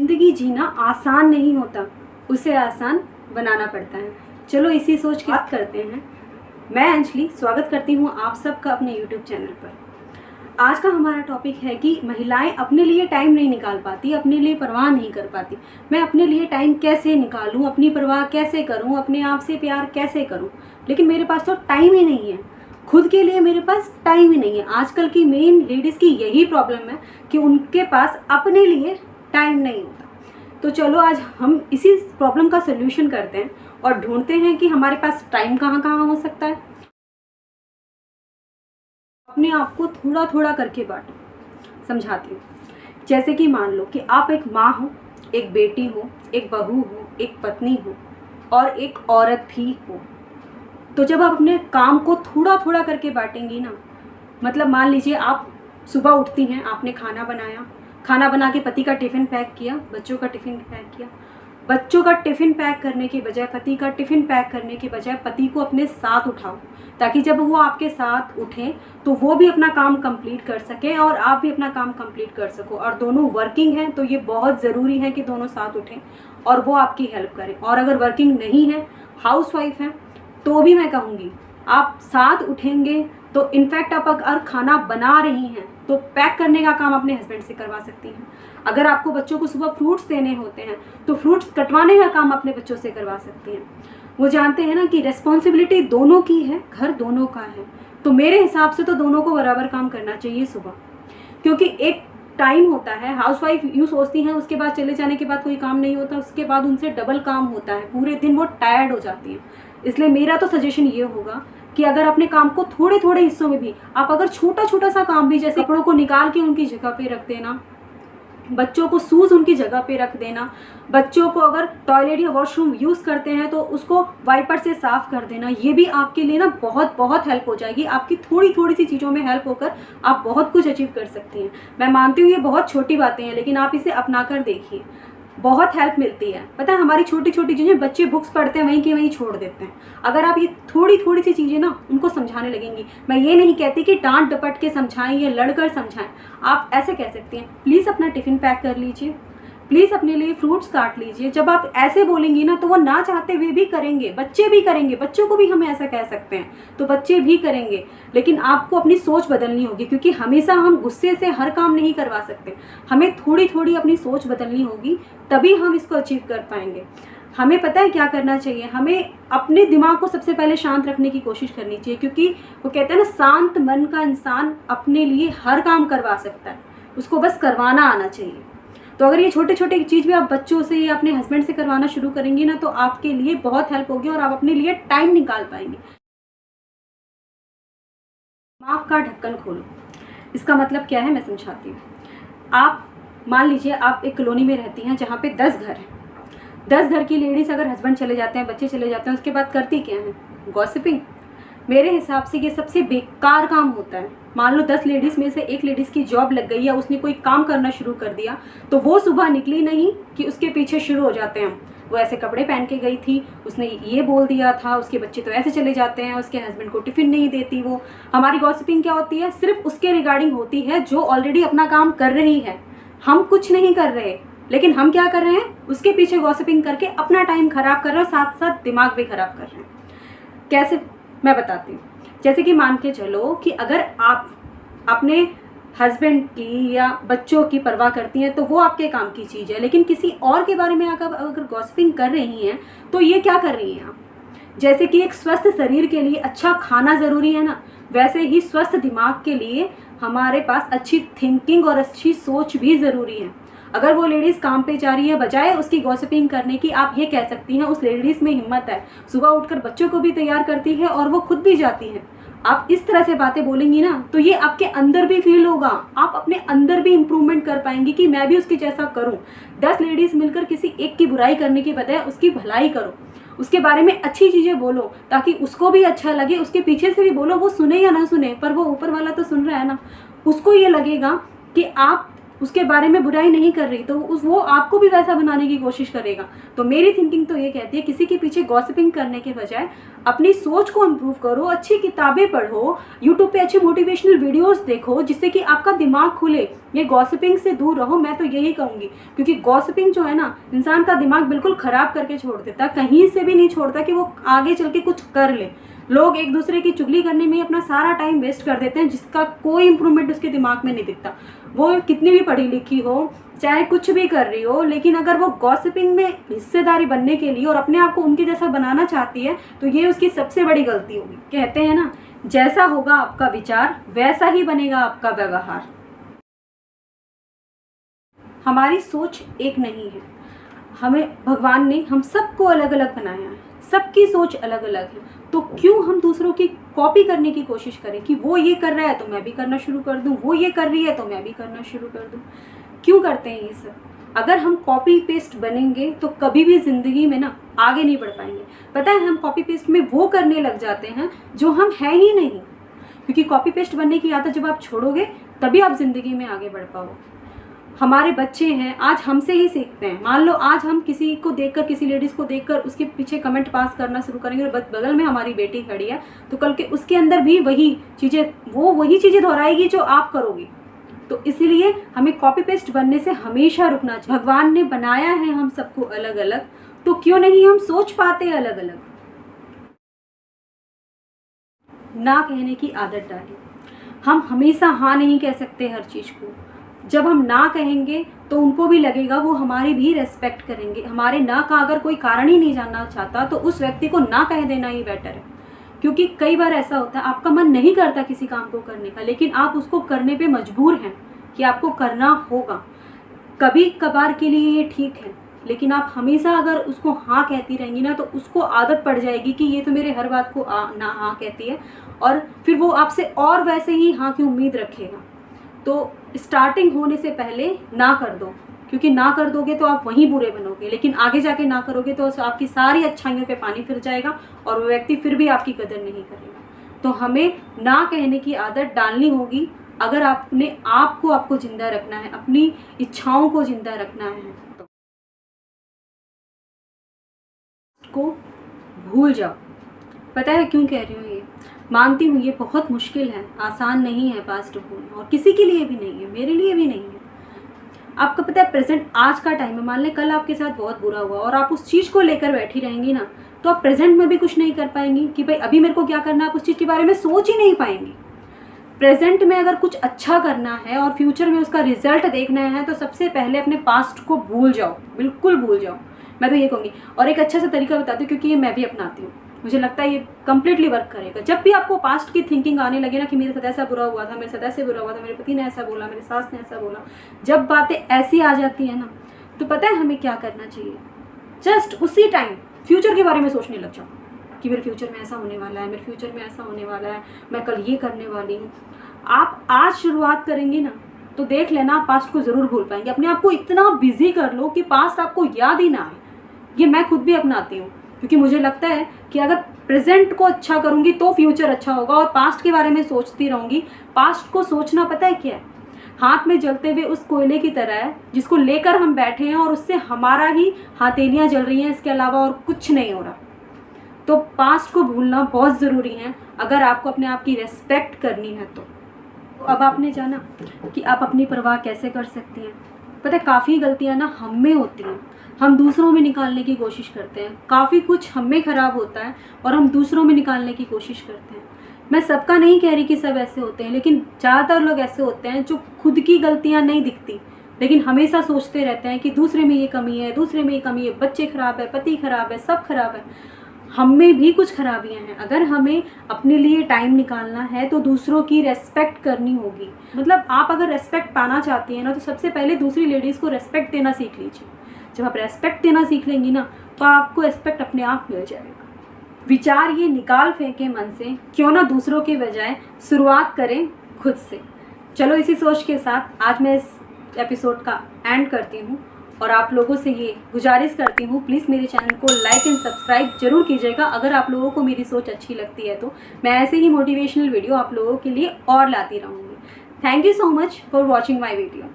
ज़िंदगी जीना आसान नहीं होता, उसे आसान बनाना पड़ता है। चलो इसी सोच के बात करते हैं। मैं अंजलि स्वागत करती हूँ आप सबका अपने YouTube चैनल पर। आज का हमारा टॉपिक है कि महिलाएं अपने लिए टाइम नहीं निकाल पाती, अपने लिए परवाह नहीं कर पाती। मैं अपने लिए टाइम कैसे निकालूं, अपनी परवाह कैसे करूं, अपने आप से प्यार कैसे करूं, लेकिन मेरे पास तो टाइम ही नहीं है। खुद के लिए मेरे पास टाइम ही नहीं है। आजकल की मेन लेडीज़ की यही प्रॉब्लम है कि उनके पास अपने लिए टाइम नहीं होता। तो चलो आज हम इसी प्रॉब्लम का सोल्यूशन करते हैं और ढूंढते हैं कि हमारे पास टाइम कहाँ कहाँ हो सकता है। अपने आप को थोड़ा थोड़ा करके बांटो। समझाती हूँ। जैसे कि मान लो कि आप एक माँ हो, एक बेटी हो, एक बहू हो, एक पत्नी हो और एक औरत भी हो। तो जब आप अपने काम को थोड़ा थोड़ा करके बांटेंगी ना, मतलब मान लीजिए आप सुबह उठती हैं, आपने खाना बनाया, खाना बना के पति का टिफ़िन पैक किया, बच्चों का टिफ़िन पैक किया। बच्चों का टिफ़िन पैक करने के बजाय, पति का टिफ़िन पैक करने के बजाय पति को अपने साथ उठाओ, ताकि जब वो आपके साथ उठें तो वो भी अपना काम कंप्लीट कर सकें और आप भी अपना काम कंप्लीट कर सको। और दोनों वर्किंग हैं तो ये बहुत ज़रूरी है कि दोनों साथ उठें और वो आपकी हेल्प करें। और अगर वर्किंग नहीं है, हाउसवाइफ हैं, तो भी मैं कहूँगी आप साथ उठेंगे तो इनफैक्ट आप अगर खाना बना रही हैं तो पैक करने का काम अपने हस्बैंड से करवा सकती हैं। अगर आपको बच्चों को सुबह फ्रूट्स देने होते हैं तो फ्रूट्स कटवाने का काम अपने बच्चों से करवा सकती हैं। वो जानते हैं ना कि रिस्पॉन्सिबिलिटी दोनों की है, घर दोनों का है। तो मेरे हिसाब से तो दोनों को बराबर काम करना चाहिए सुबह, क्योंकि एक टाइम होता है। हाउसवाइफ यूँ सोचती हैं उसके बाद चले जाने के बाद कोई काम नहीं होता, उसके बाद उनसे डबल काम होता है, पूरे दिन वो टायर्ड हो जाती हैं। इसलिए मेरा तो सजेशन ये होगा कि अगर अपने काम को थोड़े थोड़े हिस्सों में भी आप अगर छोटा छोटा सा काम भी, जैसे कपड़ों को निकाल के उनकी जगह पे रख देना, बच्चों को शूज़ उनकी जगह पे रख देना, बच्चों को अगर टॉयलेट या वॉशरूम यूज़ करते हैं तो उसको वाइपर से साफ़ कर देना, ये भी आपके लिए ना बहुत बहुत हेल्प हो जाएगी। आपकी थोड़ी थोड़ी सी चीज़ों में हेल्प होकर आप बहुत कुछ अचीव कर सकती हैं। मैं मानती हूँ ये बहुत छोटी बातें हैं, लेकिन आप इसे अपना कर देखिए, बहुत हेल्प मिलती है। पता है हमारी छोटी छोटी चीज़ें, बच्चे बुक्स पढ़ते हैं वहीं की वहीं छोड़ देते हैं। अगर आप ये थोड़ी थोड़ी सी चीज़ें ना उनको समझाने लगेंगी, मैं ये नहीं कहती कि डांट डपट के समझाएं या लड़कर समझाएं, आप ऐसे कह सकती हैं प्लीज़ अपना टिफ़िन पैक कर लीजिए, प्लीज़ अपने लिए फ्रूट्स काट लीजिए। जब आप ऐसे बोलेंगी ना तो वो ना चाहते हुए भी करेंगे, बच्चे भी करेंगे, बच्चों को भी हम ऐसा कह सकते हैं तो बच्चे भी करेंगे। लेकिन आपको अपनी सोच बदलनी होगी, क्योंकि हमेशा हम गुस्से से हर काम नहीं करवा सकते। हमें थोड़ी थोड़ी अपनी सोच बदलनी होगी, तभी हम इसको अचीव कर पाएंगे। हमें पता है क्या करना चाहिए, हमें अपने दिमाग को सबसे पहले शांत रखने की कोशिश करनी चाहिए, क्योंकि वो कहते हैं ना शांत मन का इंसान अपने लिए हर काम करवा सकता है, उसको बस करवाना आना चाहिए। तो अगर ये छोटे छोटे चीज़ भी आप बच्चों से या अपने हस्बैंड से करवाना शुरू करेंगी ना तो आपके लिए बहुत हेल्प होगी और आप अपने लिए टाइम निकाल पाएंगे। दिमाग का ढक्कन खोलो, इसका मतलब क्या है मैं समझाती हूँ। आप मान लीजिए आप एक कॉलोनी में रहती हैं जहाँ पे 10 घर हैं। 10 घर की लेडीज़ अगर हस्बैंड चले जाते हैं, बच्चे चले जाते हैं, उसके बाद करती क्या है? गॉसिपिंग। मेरे हिसाब से ये सबसे बेकार काम होता है। मान लो 10 लेडीज़ में से एक लेडीज़ की जॉब लग गई या उसने कोई काम करना शुरू कर दिया तो वो सुबह निकली नहीं कि उसके पीछे शुरू हो जाते हैं, वो ऐसे कपड़े पहन के गई थी, उसने ये बोल दिया था, उसके बच्चे तो ऐसे चले जाते हैं, उसके हस्बैंड को टिफ़िन नहीं देती वो। हमारी गॉसिपिंग क्या होती है? सिर्फ उसके रिगार्डिंग होती है जो ऑलरेडी अपना काम कर रही है। हम कुछ नहीं कर रहे, लेकिन हम क्या कर रहे हैं? उसके पीछे गॉसिपिंग करके अपना टाइम ख़राब कर रहे हैं, साथ साथ दिमाग भी ख़राब कर रहे हैं। कैसे? मैं बताती हूँ। जैसे कि मान के चलो कि अगर आप अपने हस्बैंड की या बच्चों की परवाह करती हैं तो वो आपके काम की चीज़ है, लेकिन किसी और के बारे में अगर गॉसिपिंग कर रही हैं तो ये क्या कर रही हैं आप? जैसे कि एक स्वस्थ शरीर के लिए अच्छा खाना ज़रूरी है ना, वैसे ही स्वस्थ दिमाग के लिए हमारे पास अच्छी थिंकिंग और अच्छी सोच भी ज़रूरी है। अगर वो लेडीज़ काम पे जा रही है, बजाय उसकी गॉसिपिंग करने की आप ये कह सकती हैं उस लेडीज़ में हिम्मत है, सुबह उठकर बच्चों को भी तैयार करती है और वो खुद भी जाती है। आप इस तरह से बातें बोलेंगी ना तो ये आपके अंदर भी फील होगा, आप अपने अंदर भी इम्प्रूवमेंट कर पाएंगी कि मैं भी उसके जैसा करूं। 10 लेडीज़ मिलकर किसी एक की बुराई करने की बजाय उसकी भलाई करो, उसके बारे में अच्छी चीज़ें बोलो ताकि उसको भी अच्छा लगे। उसके पीछे से भी बोलो, वो सुने या ना सुने पर वो ऊपर वाला तो सुन रहा है ना, उसको ये लगेगा कि आप उसके बारे में बुराई नहीं कर रही, तो वो आपको भी वैसा बनाने की कोशिश करेगा। तो मेरी थिंकिंग तो ये कहती है किसी के पीछे गॉसिपिंग करने के बजाय अपनी सोच को इम्प्रूव करो, अच्छी किताबें पढ़ो, यूट्यूब पे अच्छे मोटिवेशनल वीडियोस देखो जिससे कि आपका दिमाग खुले। ये गॉसिपिंग से दूर रहो, मैं तो यही कहूँगी, क्योंकि गॉसिपिंग जो है ना इंसान का दिमाग बिल्कुल ख़राब करके छोड़ देता, कहीं से भी नहीं छोड़ता कि वो आगे चल के कुछ कर ले। लोग एक दूसरे की चुगली करने में अपना सारा टाइम वेस्ट कर देते हैं, जिसका कोई इंप्रूवमेंट उसके दिमाग में नहीं दिखता। वो कितनी भी पढ़ी लिखी हो, चाहे कुछ भी कर रही हो, लेकिन अगर वो गॉसिपिंग में हिस्सेदारी बनने के लिए और अपने आप को उनके जैसा बनाना चाहती है तो ये उसकी सबसे बड़ी गलती होगी। कहते हैं ना, जैसा होगा आपका विचार वैसा ही बनेगा आपका व्यवहार। हमारी सोच एक नहीं है, हमें भगवान ने हम सबको अलग अलग बनाया है, सबकी सोच अलग अलग है। तो क्यों हम दूसरों की कॉपी करने की कोशिश करें कि वो ये कर रहा है तो मैं भी करना शुरू कर दूं, वो ये कर रही है तो मैं भी करना शुरू कर दूं। क्यों करते हैं ये सब? अगर हम कॉपी पेस्ट बनेंगे तो कभी भी ज़िंदगी में ना आगे नहीं बढ़ पाएंगे। पता है, हम कॉपी पेस्ट में वो करने लग जाते हैं जो हम हैं ही नहीं, क्योंकि कॉपी पेस्ट बनने की आदत जब आप छोड़ोगे तभी आप ज़िंदगी में आगे बढ़ पाओगे। हमारे बच्चे हैं, आज हमसे ही सीखते हैं। मान लो आज हम किसी को देखकर, किसी लेडीज़ को देखकर उसके पीछे कमेंट पास करना शुरू करेंगे और बगल में हमारी बेटी खड़ी है, तो कल के उसके अंदर भी वही चीज़ें दोहराएगी जो आप करोगी। तो इसीलिए हमें कॉपी पेस्ट बनने से हमेशा रुकना चाहिए। भगवान ने बनाया है हम सबको अलग अलग, तो क्यों नहीं हम सोच पाते अलग अलग। ना कहने की आदत डालें। हम हमेशा हाँ नहीं कह सकते हर चीज़ को। जब हम ना कहेंगे तो उनको भी लगेगा, वो हमारी भी रेस्पेक्ट करेंगे। हमारे ना का अगर कोई कारण ही नहीं जानना चाहता तो उस व्यक्ति को ना कह देना ही बेटर है। क्योंकि कई बार ऐसा होता है आपका मन नहीं करता किसी काम को करने का, लेकिन आप उसको करने पे मजबूर हैं कि आपको करना होगा। कभी कभार के लिए ये ठीक है, लेकिन आप हमेशा अगर उसको हाँ कहती रहेंगी ना तो उसको आदत पड़ जाएगी कि ये तो मेरे हर बात को ना हाँ कहती है, और फिर वो आपसे और वैसे ही हाँ की उम्मीद रखेगा। तो स्टार्टिंग होने से पहले ना कर दो, क्योंकि ना कर दोगे तो आप वहीं बुरे बनोगे, लेकिन आगे जाके ना करोगे तो आपकी सारी अच्छाइयों पे पानी फिर जाएगा और वो व्यक्ति फिर भी आपकी कदर नहीं करेगा। तो हमें ना कहने की आदत डालनी होगी अगर आपने आपको जिंदा रखना है, अपनी इच्छाओं को जिंदा रखना है। तो को भूल जाओ। पता है क्यों कह रही हूँ ये? मानती हूँ ये बहुत मुश्किल है, आसान नहीं है पास्ट भूलना, और किसी के लिए भी नहीं है, मेरे लिए भी नहीं है। आपको पता है प्रेजेंट आज का टाइम है, मान लें कल आपके साथ बहुत बुरा हुआ और आप उस चीज़ को लेकर बैठी रहेंगी ना, तो आप प्रेजेंट में भी कुछ नहीं कर पाएंगी कि भाई अभी मेरे को क्या करना है, आप उस चीज़ के बारे में सोच ही नहीं पाएंगी। प्रेजेंट में अगर कुछ अच्छा करना है और फ्यूचर में उसका रिजल्ट देखना है तो सबसे पहले अपने पास्ट को भूल जाओ, बिल्कुल भूल जाओ। मैं तो ये कहूँगी, और एक अच्छा सा तरीका बताती हूँ क्योंकि ये मैं भी अपनाती हूँ, मुझे लगता है ये कम्प्लीटली वर्क करेगा। जब भी आपको पास्ट की थिंकिंग आने लगे ना कि मेरे साथ ऐसा बुरा हुआ था, मेरे साथ ऐसे बुरा हुआ था, मेरे पति ने ऐसा बोला, मेरी सास ने ऐसा बोला, जब बातें ऐसी आ जाती हैं ना तो पता है हमें क्या करना चाहिए? जस्ट उसी टाइम फ्यूचर के बारे में सोचने लग जाओ कि मेरे फ्यूचर में ऐसा होने वाला है, मेरे फ्यूचर में ऐसा होने वाला है, मैं कल ये करने वाली हूँ। आप आज शुरुआत करेंगे ना तो देख लेना आप पास्ट को ज़रूर भूल पाएंगे। अपने आप को इतना बिजी कर लो कि पास्ट आपको याद ही ना आए। ये मैं खुद भी अपनाती हूँ, क्योंकि मुझे लगता है कि अगर प्रेजेंट को अच्छा करूँगी तो फ्यूचर अच्छा होगा, और पास्ट के बारे में सोचती रहूँगी। पास्ट को सोचना पता है क्या है? हाथ में जलते हुए उस कोयले की तरह है जिसको लेकर हम बैठे हैं और उससे हमारा ही हथेलियाँ जल रही हैं, इसके अलावा और कुछ नहीं हो रहा। तो पास्ट को भूलना बहुत ज़रूरी है अगर आपको अपने आप की रेस्पेक्ट करनी है तो। अब आपने जाना कि आप अपनी परवाह कैसे कर सकती हैं। पता है काफ़ी गलतियां ना हम में होती हैं, हम दूसरों में निकालने की कोशिश करते हैं। काफ़ी कुछ हम में ख़राब होता है और हम दूसरों में निकालने की कोशिश करते हैं। मैं सबका नहीं कह रही कि सब ऐसे होते हैं, लेकिन ज़्यादातर लोग ऐसे होते हैं जो खुद की गलतियाँ नहीं दिखती, लेकिन हमेशा सोचते रहते हैं कि दूसरे में ये कमी है, दूसरे में ये कमी है, बच्चे ख़राब है, पति ख़राब है, सब ख़राब है। हम में भी कुछ खराबियां हैं। अगर हमें अपने लिए टाइम निकालना है तो दूसरों की रेस्पेक्ट करनी होगी। मतलब आप अगर रेस्पेक्ट पाना चाहती हैं ना तो सबसे पहले दूसरी लेडीज़ को रेस्पेक्ट देना सीख लीजिए। जब आप रेस्पेक्ट देना सीख लेंगी ना तो आपको रेस्पेक्ट अपने आप मिल जाएगा। विचार ये निकाल फेंकें मन से, क्यों ना दूसरों के बजाय शुरुआत करें खुद से। चलो इसी सोच के साथ आज मैं इस एपिसोड का एंड करती हूँ और आप लोगों से ये गुजारिश करती हूँ, प्लीज़ मेरे चैनल को लाइक एंड सब्सक्राइब जरूर कीजिएगा। अगर आप लोगों को मेरी सोच अच्छी लगती है तो मैं ऐसे ही मोटिवेशनल वीडियो आप लोगों के लिए और लाती रहूँगी। Thank you so much for watching my video.